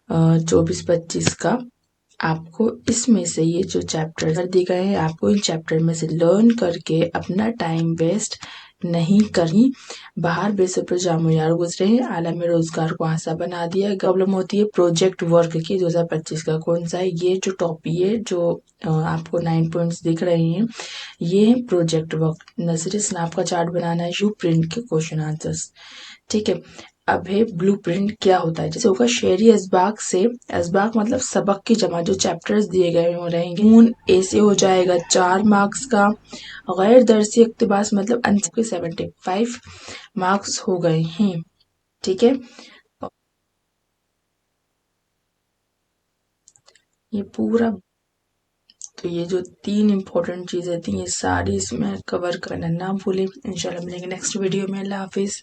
24-25 का आपको इसमें से ये जो चैप्टर दिए गए हैं आपको इन चैप्टर में से लर्न करके अपना टाइम वेस्ट नहीं करनी। बाहर बेसब्र जामो यार गुजरे हैं, आलम रोजगार को आसा बना दिया। प्रॉब्लम होती है प्रोजेक्ट वर्क की 2025 का कौन सा है। ये जो टॉपिक है जो आपको 9 पॉइंट्स दिख रहे हैं ये है प्रोजेक्ट वर्क। नजरी स्नैप का चार्ट बनाना है, यू प्रिंट के क्वेश्चन आंसर्स। ठीक है, अब है ब्लू प्रिंट क्या होता है। जैसे होगा शेरी असबाक से, असबाक मतलब सबक की जमा, जो चैप्टर्स दिए गए हो रहेंगे। नून ऐसे हो जाएगा 4 मार्क्स का। गैर दरसी इक्तबास मतलब अंत के 75 मार्क्स हो गए हैं। ठीक है, ये पूरा, तो ये जो 3 इंपॉर्टेंट चीजें थी ये सारी इसमें कवर करना ना भूलें। इंशाल्लाह मिलेंगे नेक्स्ट वीडियो में। अल्लाह हाफिज।